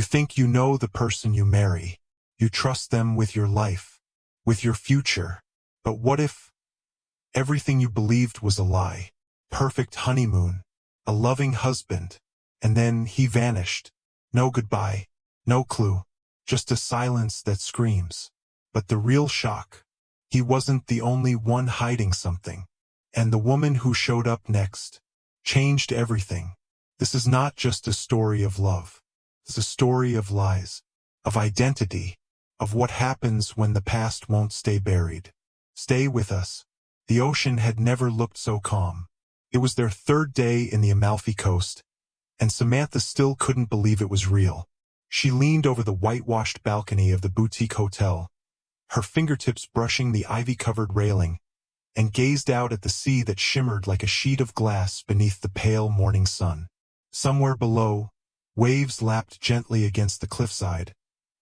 You think you know the person you marry. You trust them with your life, with your future. But what if everything you believed was a lie? Perfect honeymoon, a loving husband, and then he vanished. No goodbye, no clue, just a silence that screams. But the real shock, he wasn't the only one hiding something. And the woman who showed up next changed everything. This is not just a story of love. It's a story of lies, of identity, of what happens when the past won't stay buried. Stay with us. The ocean had never looked so calm. It was their third day in the Amalfi Coast, and Samantha still couldn't believe it was real. She leaned over the whitewashed balcony of the boutique hotel, her fingertips brushing the ivy-covered railing, and gazed out at the sea that shimmered like a sheet of glass beneath the pale morning sun. Somewhere below, waves lapped gently against the cliffside,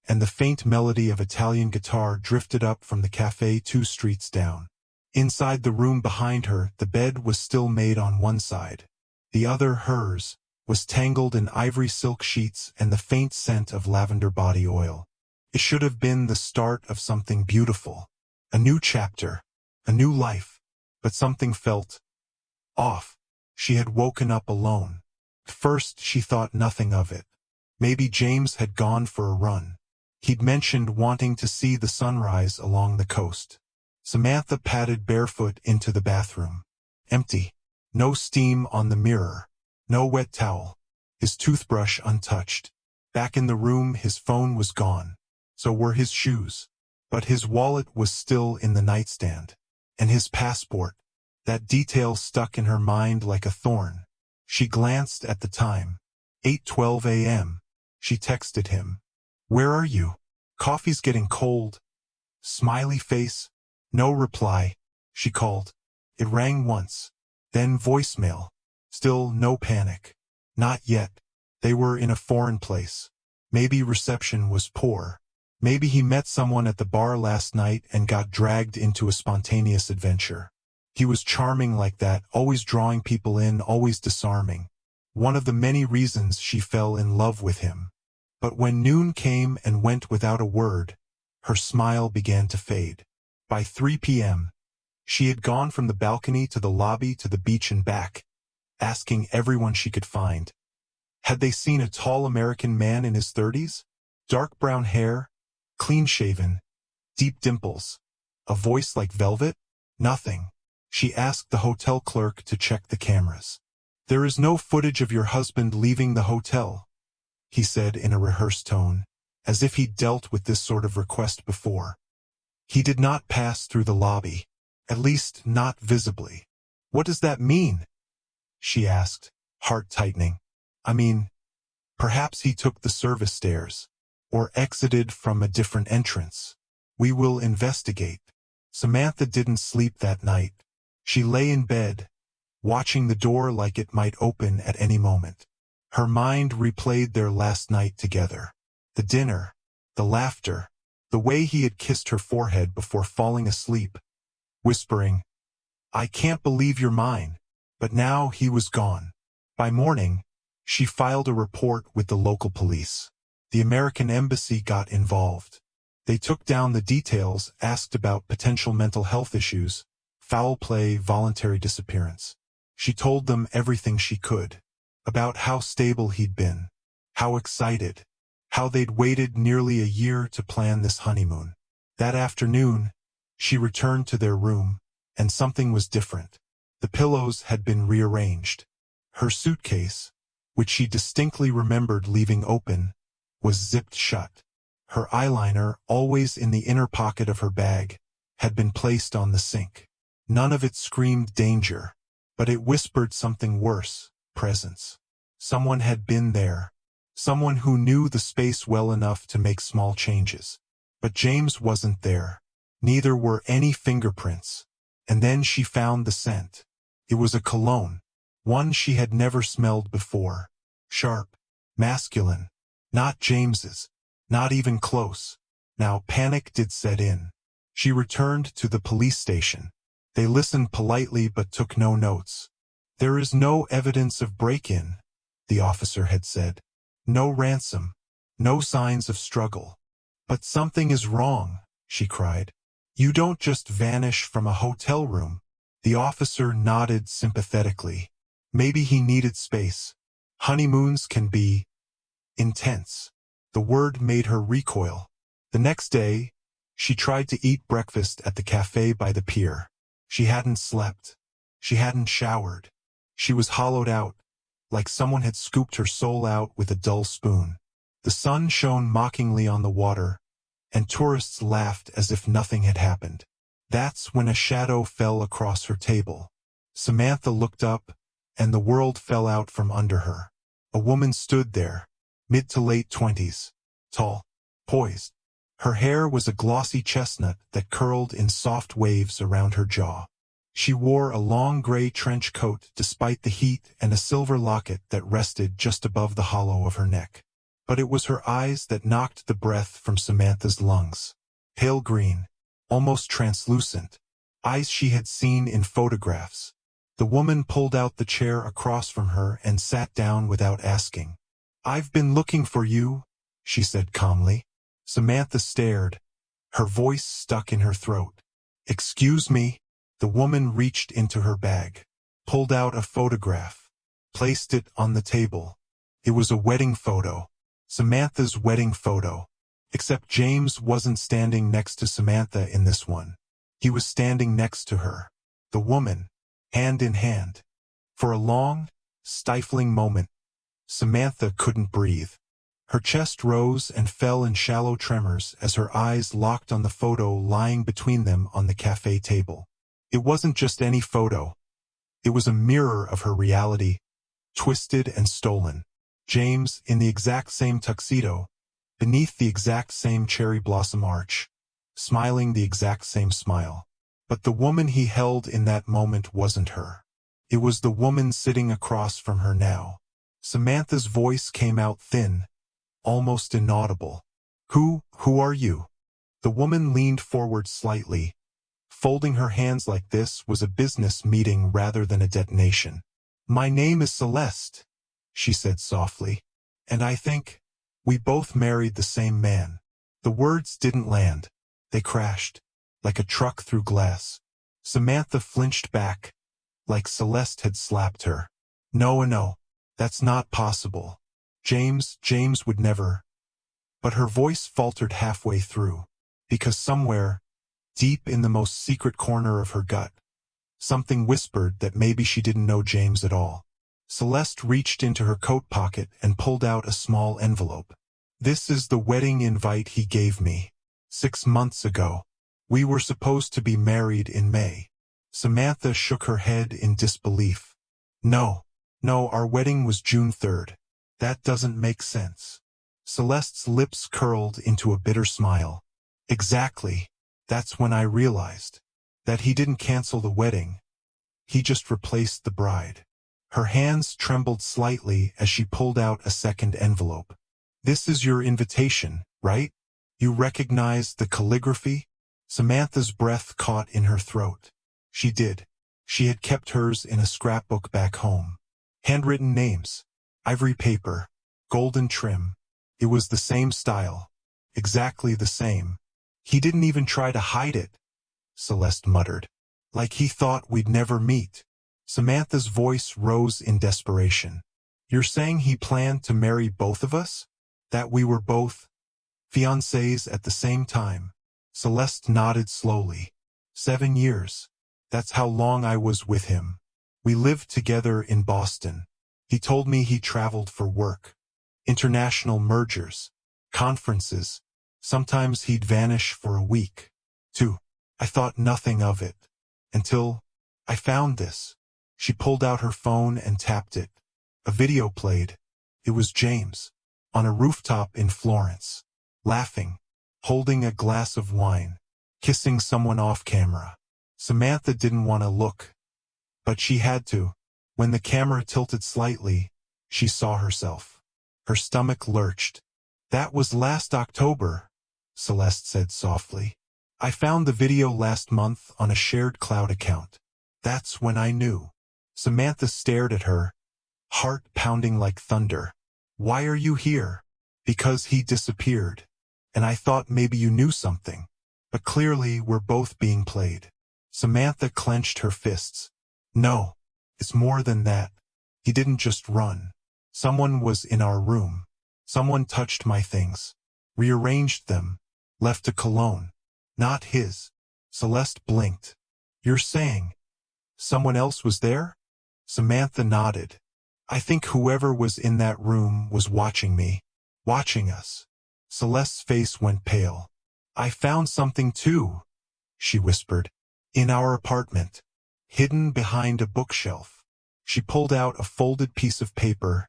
and the faint melody of Italian guitar drifted up from the cafe 2 streets down. Inside the room behind her, the bed was still made on one side. The other, hers, was tangled in ivory silk sheets and the faint scent of lavender body oil. It should have been the start of something beautiful. A new chapter, a new life. But something felt off. She had woken up alone. At first she thought nothing of it. Maybe James had gone for a run. He'd mentioned wanting to see the sunrise along the coast. Samantha padded barefoot into the bathroom. Empty. No steam on the mirror. No wet towel. His toothbrush untouched. Back in the room, his phone was gone. So were his shoes. But his wallet was still in the nightstand. And his passport. That detail stuck in her mind like a thorn. She glanced at the time. 8:12 a.m. She texted him. "Where are you? Coffee's getting cold." Smiley face. No reply. She called. It rang once. Then voicemail. Still no panic. Not yet. They were in a foreign place. Maybe reception was poor. Maybe he met someone at the bar last night and got dragged into a spontaneous adventure. He was charming like that, always drawing people in, always disarming. One of the many reasons she fell in love with him. But when noon came and went without a word, her smile began to fade. By 3 p.m., she had gone from the balcony to the lobby to the beach and back, asking everyone she could find. Had they seen a tall American man in his 30s? Dark brown hair, clean-shaven, deep dimples, a voice like velvet? Nothing. She asked the hotel clerk to check the cameras. "There is no footage of your husband leaving the hotel," he said in a rehearsed tone, as if he'd dealt with this sort of request before. "He did not pass through the lobby, at least not visibly." "What does that mean?" she asked, heart tightening. "I mean, perhaps he took the service stairs, or exited from a different entrance. We will investigate." Samantha didn't sleep that night. She lay in bed, watching the door like it might open at any moment. Her mind replayed their last night together. The dinner, the laughter, the way he had kissed her forehead before falling asleep, whispering, "I can't believe you're mine." But now he was gone. By morning, she filed a report with the local police. The American embassy got involved. They took down the details, asked about potential mental health issues, foul play, voluntary disappearance. She told them everything she could. About how stable he'd been, how excited, how they'd waited nearly a year to plan this honeymoon. That afternoon, she returned to their room, and something was different. The pillows had been rearranged. Her suitcase, which she distinctly remembered leaving open, was zipped shut. Her eyeliner, always in the inner pocket of her bag, had been placed on the sink. None of it screamed danger, but it whispered something worse, presence. Someone had been there. Someone who knew the space well enough to make small changes. But James wasn't there. Neither were any fingerprints. And then she found the scent. It was a cologne. One she had never smelled before. Sharp. Masculine. Not James's. Not even close. Now panic did set in. She returned to the police station. They listened politely but took no notes. "There is no evidence of break-in," the officer had said. "No ransom. No signs of struggle. But something is wrong, she cried. You don't just vanish from a hotel room. The officer nodded sympathetically. Maybe he needed space. Honeymoons can be intense. The word made her recoil. The next day, she tried to eat breakfast at the cafe by the pier. She hadn't slept. She hadn't showered. She was hollowed out, like someone had scooped her soul out with a dull spoon. The sun shone mockingly on the water, and tourists laughed as if nothing had happened. That's when a shadow fell across her table. Samantha looked up, and the world fell out from under her. A woman stood there, mid to late 20s, tall, poised. Her hair was a glossy chestnut that curled in soft waves around her jaw. She wore a long gray trench coat despite the heat and a silver locket that rested just above the hollow of her neck. But it was her eyes that knocked the breath from Samantha's lungs. Pale green, almost translucent, eyes she had seen in photographs. The woman pulled out the chair across from her and sat down without asking. "I've been looking for you," she said calmly. Samantha stared, her voice stuck in her throat. "Excuse me." The woman reached into her bag, pulled out a photograph, placed it on the table. It was a wedding photo. Samantha's wedding photo. Except James wasn't standing next to Samantha in this one. He was standing next to her. The woman, hand in hand. For a long, stifling moment, Samantha couldn't breathe. Her chest rose and fell in shallow tremors as her eyes locked on the photo lying between them on the cafe table. It wasn't just any photo. It was a mirror of her reality, twisted and stolen. James, in the exact same tuxedo, beneath the exact same cherry blossom arch, smiling the exact same smile. But the woman he held in that moment wasn't her. It was the woman sitting across from her now. Samantha's voice came out thin, almost inaudible. Who are you?" The woman leaned forward slightly. Folding her hands like this was a business meeting rather than a detonation. "My name is Celeste," she said softly. "And I think we both married the same man." The words didn't land. They crashed, like a truck through glass. Samantha flinched back, like Celeste had slapped her. No, that's not possible. James would never." But her voice faltered halfway through, because somewhere, deep in the most secret corner of her gut, something whispered that maybe she didn't know James at all. Celeste reached into her coat pocket and pulled out a small envelope. "This is the wedding invite he gave me 6 months ago. We were supposed to be married in May." Samantha shook her head in disbelief. No, our wedding was June 3rd. That doesn't make sense." Celeste's lips curled into a bitter smile. "Exactly. That's when I realized that he didn't cancel the wedding. He just replaced the bride." Her hands trembled slightly as she pulled out a second envelope. "This is your invitation, right? You recognize the calligraphy?" Samantha's breath caught in her throat. She did. She had kept hers in a scrapbook back home. Handwritten names. Ivory paper. Golden trim. It was the same style. Exactly the same. "He didn't even try to hide it," Celeste muttered. "Like he thought we'd never meet." Samantha's voice rose in desperation. "You're saying he planned to marry both of us? That we were both fiancés at the same time?" Celeste nodded slowly. 7 years. That's how long I was with him. We lived together in Boston. He told me he traveled for work. International mergers. Conferences. Sometimes he'd vanish for a week. 2. I thought nothing of it. Until I found this. She pulled out her phone and tapped it. A video played. It was James. On a rooftop in Florence. Laughing. Holding a glass of wine. Kissing someone off camera. Samantha didn't want to look. But she had to. When the camera tilted slightly, she saw herself. Her stomach lurched. "That was last October," Celeste said softly. "I found the video last month on a shared cloud account. That's when I knew." Samantha stared at her, heart pounding like thunder. "Why are you here?" Because he disappeared. And I thought maybe you knew something. But clearly we're both being played. Samantha clenched her fists. No, it's more than that. He didn't just run. Someone was in our room. Someone touched my things. Rearranged them. Left a cologne. Not his. Celeste blinked. You're saying someone else was there? Samantha nodded. I think whoever was in that room was watching me. Watching us. Celeste's face went pale. I found something too, she whispered. In our apartment. Hidden behind a bookshelf. She pulled out a folded piece of paper,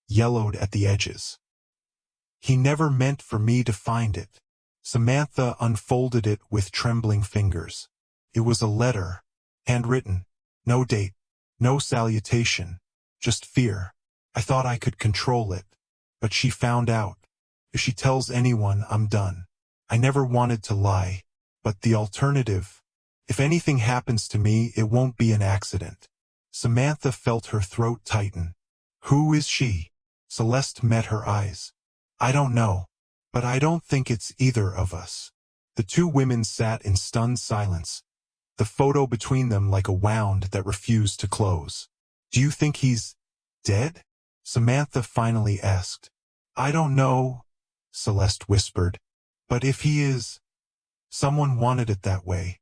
yellowed at the edges. He never meant for me to find it. Samantha unfolded it with trembling fingers. It was a letter, handwritten, no date, no salutation, just fear. I thought I could control it, but she found out. If she tells anyone, I'm done. I never wanted to lie, but the alternative, if anything happens to me, it won't be an accident. Samantha felt her throat tighten. Who is she? Celeste met her eyes. I don't know, but I don't think it's either of us. The two women sat in stunned silence, the photo between them like a wound that refused to close. Do you think he's dead? Samantha finally asked. I don't know, Celeste whispered. But if he is, someone wanted it that way.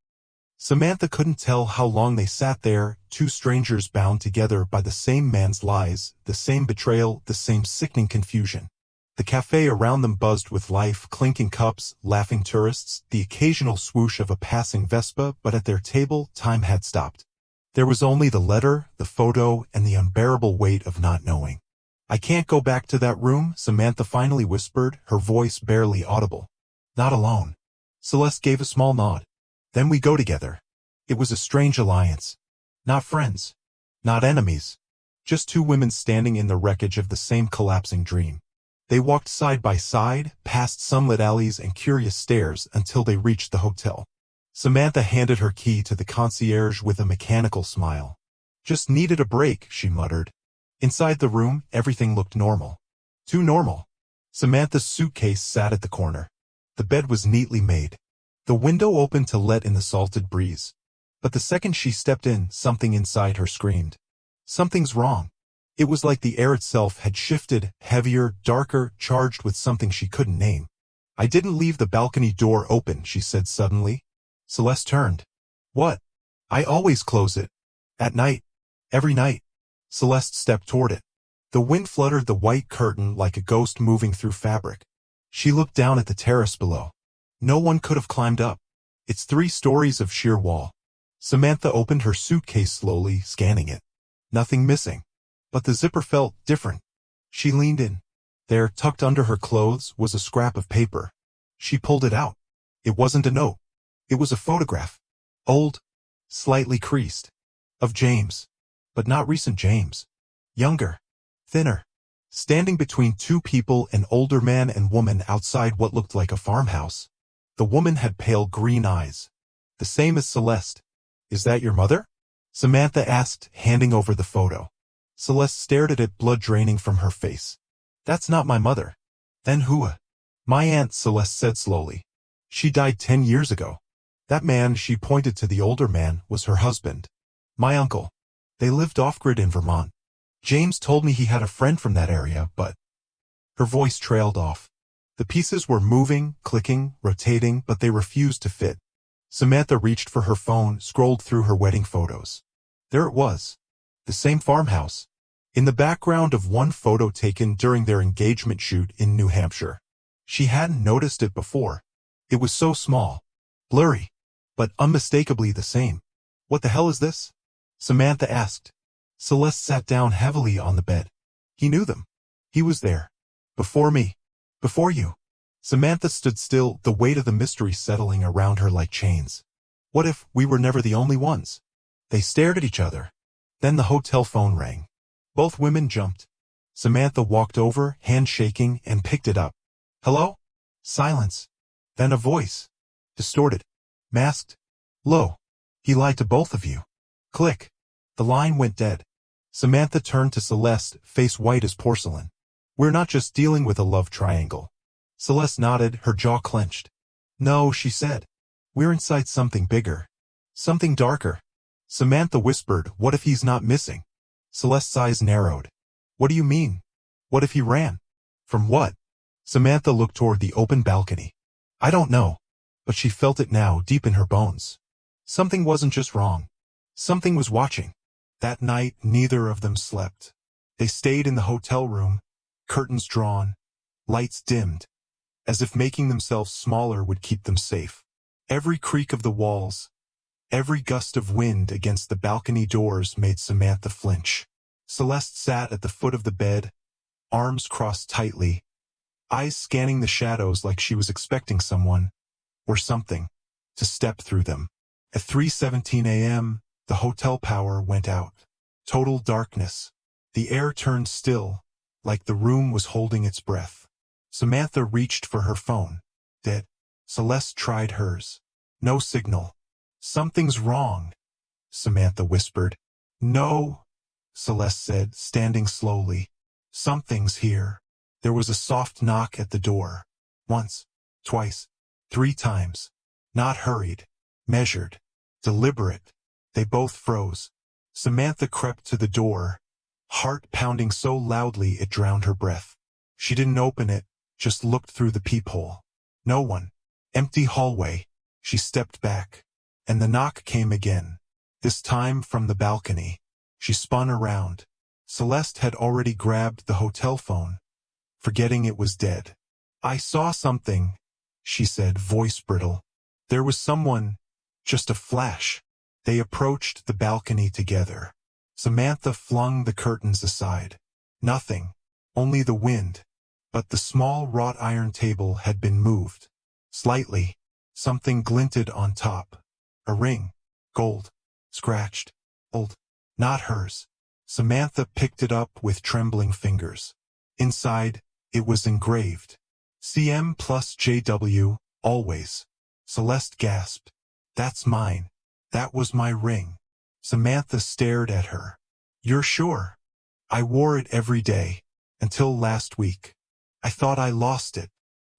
Samantha couldn't tell how long they sat there, two strangers bound together by the same man's lies, the same betrayal, the same sickening confusion. The cafe around them buzzed with life, clinking cups, laughing tourists, the occasional swoosh of a passing Vespa, but at their table, time had stopped. There was only the letter, the photo, and the unbearable weight of not knowing. I can't go back to that room, Samantha finally whispered, her voice barely audible. Not alone. Celeste gave a small nod. Then we go together. It was a strange alliance. Not friends. Not enemies. Just two women standing in the wreckage of the same collapsing dream. They walked side by side, past sunlit alleys and curious stairs until they reached the hotel. Samantha handed her key to the concierge with a mechanical smile. Just needed a break, she muttered. Inside the room, everything looked normal. Too normal. Samantha's suitcase sat at the corner. The bed was neatly made. The window opened to let in the salted breeze. But the second she stepped in, something inside her screamed. Something's wrong. It was like the air itself had shifted, heavier, darker, charged with something she couldn't name. I didn't leave the balcony door open, she said suddenly. Celeste turned. What? I always close it. At night. Every night. Celeste stepped toward it. The wind fluttered the white curtain like a ghost moving through fabric. She looked down at the terrace below. No one could have climbed up. It's 3 stories of sheer wall. Samantha opened her suitcase slowly, scanning it. Nothing missing. But the zipper felt different. She leaned in. There, tucked under her clothes, was a scrap of paper. She pulled it out. It wasn't a note. It was a photograph. Old, slightly creased. Of James. But not recent James. Younger. Thinner. Standing between 2 people, an older man and woman outside what looked like a farmhouse. The woman had pale green eyes. The same as Celeste. Is that your mother? Samantha asked, handing over the photo. Celeste stared at it, blood draining from her face. That's not my mother. Then who? My aunt, Celeste said slowly. She died 10 years ago. That man, she pointed to the older man, was her husband. My uncle. They lived off-grid in Vermont. James told me he had a friend from that area, but... Her voice trailed off. The pieces were moving, clicking, rotating, but they refused to fit. Samantha reached for her phone, scrolled through her wedding photos. There it was. The same farmhouse. In the background of one photo taken during their engagement shoot in New Hampshire. She hadn't noticed it before. It was so small. Blurry. But unmistakably the same. What the hell is this? Samantha asked. Celeste sat down heavily on the bed. He knew them. He was there. Before me. Before you. Samantha stood still, the weight of the mystery settling around her like chains. What if we were never the only ones? They stared at each other. Then the hotel phone rang. Both women jumped. Samantha walked over, hand shaking, and picked it up. Hello? Silence. Then a voice. Distorted. Masked. Low. He lied to both of you. Click. The line went dead. Samantha turned to Celeste, face white as porcelain. We're not just dealing with a love triangle. Celeste nodded, her jaw clenched. No, she said. We're inside something bigger. Something darker. Samantha whispered, what if he's not missing? Celeste's eyes narrowed. What do you mean? What if he ran? From what? Samantha looked toward the open balcony. I don't know. But she felt it now, deep in her bones. Something wasn't just wrong. Something was watching. That night, neither of them slept. They stayed in the hotel room, curtains drawn, lights dimmed, as if making themselves smaller would keep them safe. Every creak of the walls, every gust of wind against the balcony doors made Samantha flinch. Celeste sat at the foot of the bed, arms crossed tightly, eyes scanning the shadows like she was expecting someone, or something, to step through them. At 3:17 a.m., the hotel power went out. Total darkness. The air turned still, like the room was holding its breath. Samantha reached for her phone. Dead. Celeste tried hers. No signal. Something's wrong, Samantha whispered. No, Celeste said, standing slowly. Something's here. There was a soft knock at the door. Once, twice, 3 times. Not hurried, measured, deliberate. They both froze. Samantha crept to the door, heart pounding so loudly it drowned her breath. She didn't open it, just looked through the peephole. No one. Empty hallway. She stepped back. And the knock came again. This time from the balcony. She spun around. Celeste had already grabbed the hotel phone, forgetting it was dead. I saw something, she said, voice brittle. There was someone, just a flash. They approached the balcony together. Samantha flung the curtains aside. Nothing, only the wind. But the small wrought iron table had been moved. Slightly, something glinted on top. A ring, gold, scratched, old, not hers. Samantha picked it up with trembling fingers. Inside, it was engraved. CM plus JW, always. Celeste gasped. That's mine. That was my ring. Samantha stared at her. You're sure? I wore it every day, until last week. I thought I lost it.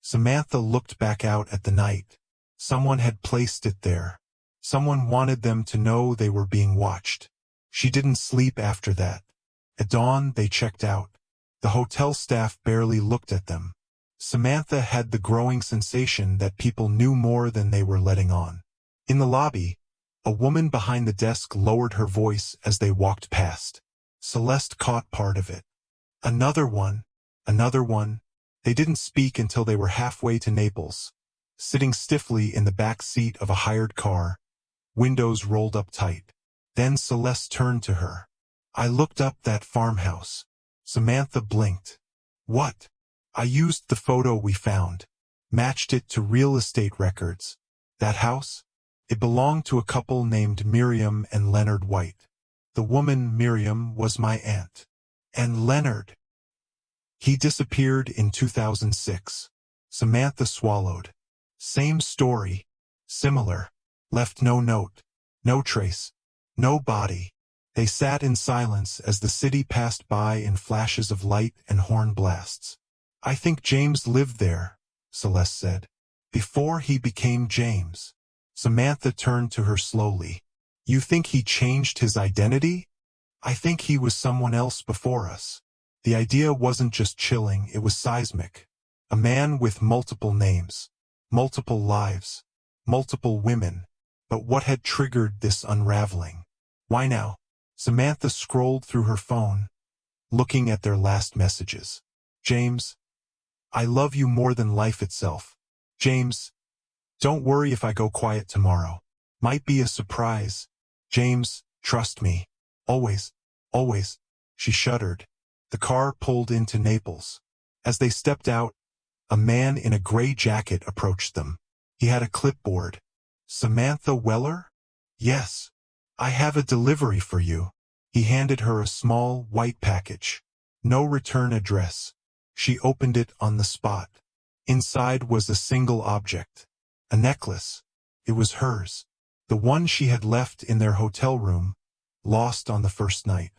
Samantha looked back out at the night. Someone had placed it there. Someone wanted them to know they were being watched. She didn't sleep after that. At dawn, they checked out. The hotel staff barely looked at them. Samantha had the growing sensation that people knew more than they were letting on. In the lobby, a woman behind the desk lowered her voice as they walked past. Celeste caught part of it. Another one. Another one. They didn't speak until they were halfway to Naples, sitting stiffly in the back seat of a hired car, windows rolled up tight. Then Celeste turned to her. I looked up that farmhouse. Samantha blinked. What? I used the photo we found, matched it to real estate records. That house? It belonged to a couple named Miriam and Leonard White. The woman, Miriam, was my aunt. And Leonard. He disappeared in 2006. Samantha swallowed. Same story. Similar. Left no note. No trace. No body. They sat in silence as the city passed by in flashes of light and horn blasts. I think James lived there, Celeste said. Before he became James. Samantha turned to her slowly. You think he changed his identity? I think he was someone else before us. The idea wasn't just chilling, it was seismic. A man with multiple names, multiple lives, multiple women. But what had triggered this unraveling? Why now? Samantha scrolled through her phone, looking at their last messages. James, I love you more than life itself. James, don't worry if I go quiet tomorrow. Might be a surprise. James, trust me. Always, always. She shuddered. The car pulled into Naples. As they stepped out, a man in a gray jacket approached them. He had a clipboard. Samantha Weller? Yes. I have a delivery for you. He handed her a small, white package. No return address. She opened it on the spot. Inside was a single object. A necklace. It was hers. The one she had left in their hotel room, lost on the first night.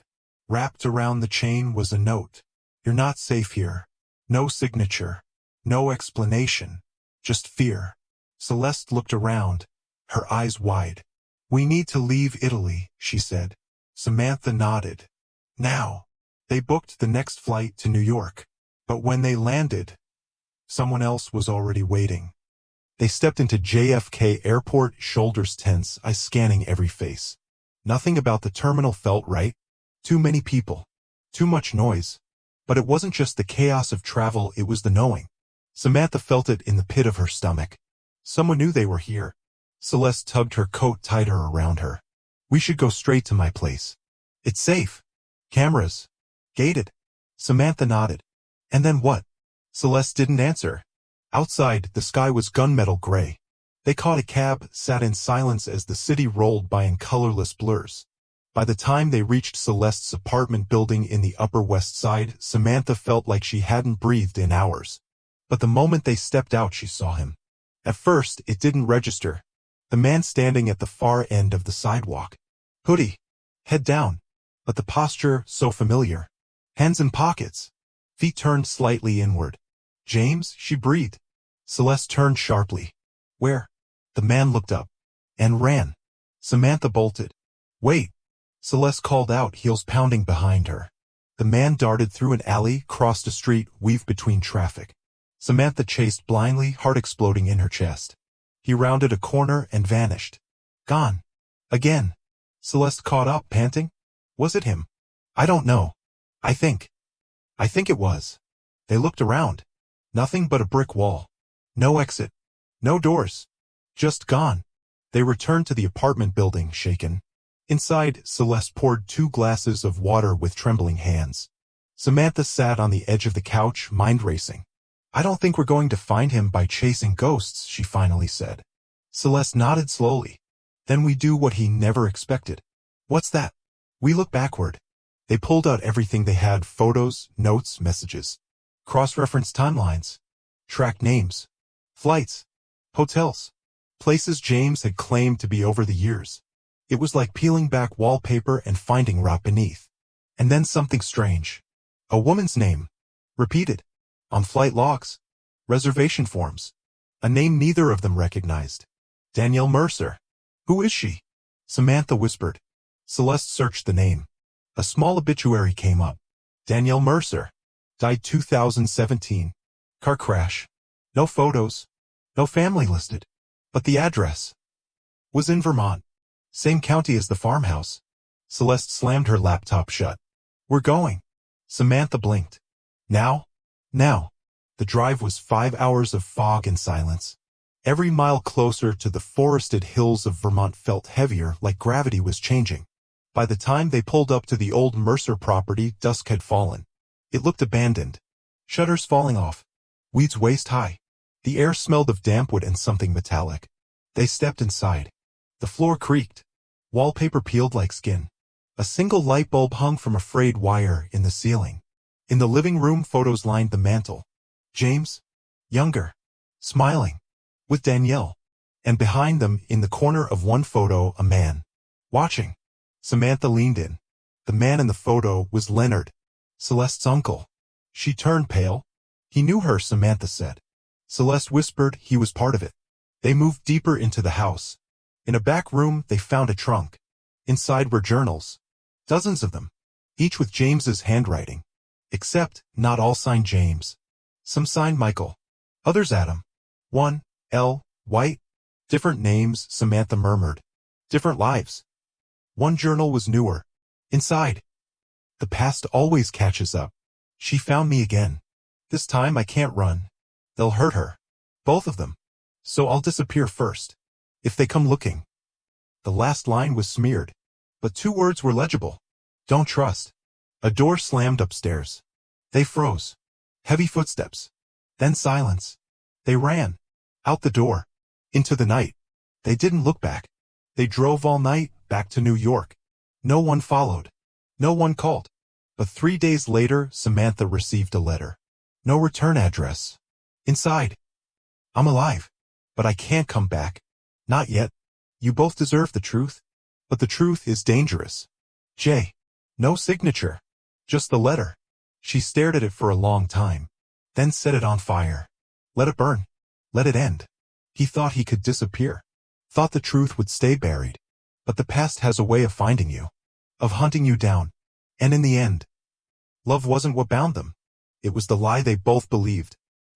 Wrapped around the chain was a note. You're not safe here. No signature. No explanation. Just fear. Celeste looked around, her eyes wide. "We need to leave Italy," she said. Samantha nodded. "Now." They booked the next flight to New York. But when they landed, someone else was already waiting. They stepped into JFK Airport, shoulders tense, eyes scanning every face. Nothing about the terminal felt right. Too many people. Too much noise. But it wasn't just the chaos of travel, it was the knowing. Samantha felt it in the pit of her stomach. Someone knew they were here. Celeste tugged her coat tighter around her. "We should go straight to my place. It's safe. Cameras. Gated." Samantha nodded. "And then what?" Celeste didn't answer. Outside, the sky was gunmetal gray. They caught a cab, sat in silence as the city rolled by in colorless blurs. By the time they reached Celeste's apartment building in the Upper West Side, Samantha felt like she hadn't breathed in hours. But the moment they stepped out, she saw him. At first, it didn't register. The man standing at the far end of the sidewalk. Hoodie. Head down. But the posture, so familiar. Hands in pockets. Feet turned slightly inward. "James?" she breathed. Celeste turned sharply. "Where?" The man looked up. And ran. Samantha bolted. "Wait." Celeste called out, heels pounding behind her. The man darted through an alley, crossed a street, weaved between traffic. Samantha chased blindly, heart exploding in her chest. He rounded a corner and vanished. Gone. Again. Celeste caught up, panting. "Was it him?" "I don't know. I think it was." They looked around. Nothing but a brick wall. No exit. No doors. Just gone. They returned to the apartment building, shaken. Inside, Celeste poured 2 glasses of water with trembling hands. Samantha sat on the edge of the couch, mind racing. "I don't think we're going to find him by chasing ghosts," she finally said. Celeste nodded slowly. "Then we do what he never expected." "What's that?" "We look backward." They pulled out everything they had, photos, notes, messages. Cross-referenced timelines. Tracked names. Flights. Hotels. Places James had claimed to be over the years. It was like peeling back wallpaper and finding rot beneath. And then something strange. A woman's name. Repeated. On flight logs. Reservation forms. A name neither of them recognized. Danielle Mercer. "Who is she?" Samantha whispered. Celeste searched the name. A small obituary came up. Danielle Mercer. Died 2017. Car crash. No photos. No family listed. But the address was in Vermont. Same county as the farmhouse. Celeste slammed her laptop shut. "We're going." Samantha blinked. Now? Now. The drive was 5 hours of fog and silence. Every mile closer to the forested hills of Vermont felt heavier, like gravity was changing. By the time they pulled up to the old Mercer property, dusk had fallen. It looked abandoned. Shutters falling off. Weeds waist-high. The air smelled of damp wood and something metallic. They stepped inside. The floor creaked. Wallpaper peeled like skin. A single light bulb hung from a frayed wire in the ceiling. In the living room, photos lined the mantel. James? Younger. Smiling. With Danielle. And behind them, in the corner of one photo, a man. Watching. Samantha leaned in. The man in the photo was Leonard. Celeste's uncle. She turned pale. He knew her, Samantha said. Celeste whispered he was part of it. They moved deeper into the house. In a back room, they found a trunk. Inside were journals. Dozens of them. Each with James's handwriting. Except, not all signed James. Some signed Michael. Others Adam. One, L, White. Different names, Samantha murmured. Different lives. One journal was newer. Inside. The past always catches up. She found me again. This time I can't run. They'll hurt her. Both of them. So I'll disappear first. If they come looking. The last line was smeared. But 2 words were legible. Don't trust. A door slammed upstairs. They froze. Heavy footsteps. Then silence. They ran. Out the door. Into the night. They didn't look back. They drove all night, back to New York. No one followed. No one called. But 3 days later, Samantha received a letter. No return address. Inside. I'm alive. But I can't come back. Not yet. You both deserve the truth. But the truth is dangerous. J. No signature. Just the letter. She stared at it for a long time. Then set it on fire. Let it burn. Let it end. He thought he could disappear. Thought the truth would stay buried. But the past has a way of finding you. Of hunting you down. And in the end, love wasn't what bound them. It was the lie they both believed.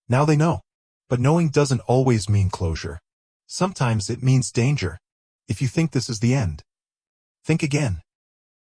Now they know. But knowing doesn't always mean closure. Sometimes it means danger. If you think this is the end, think again.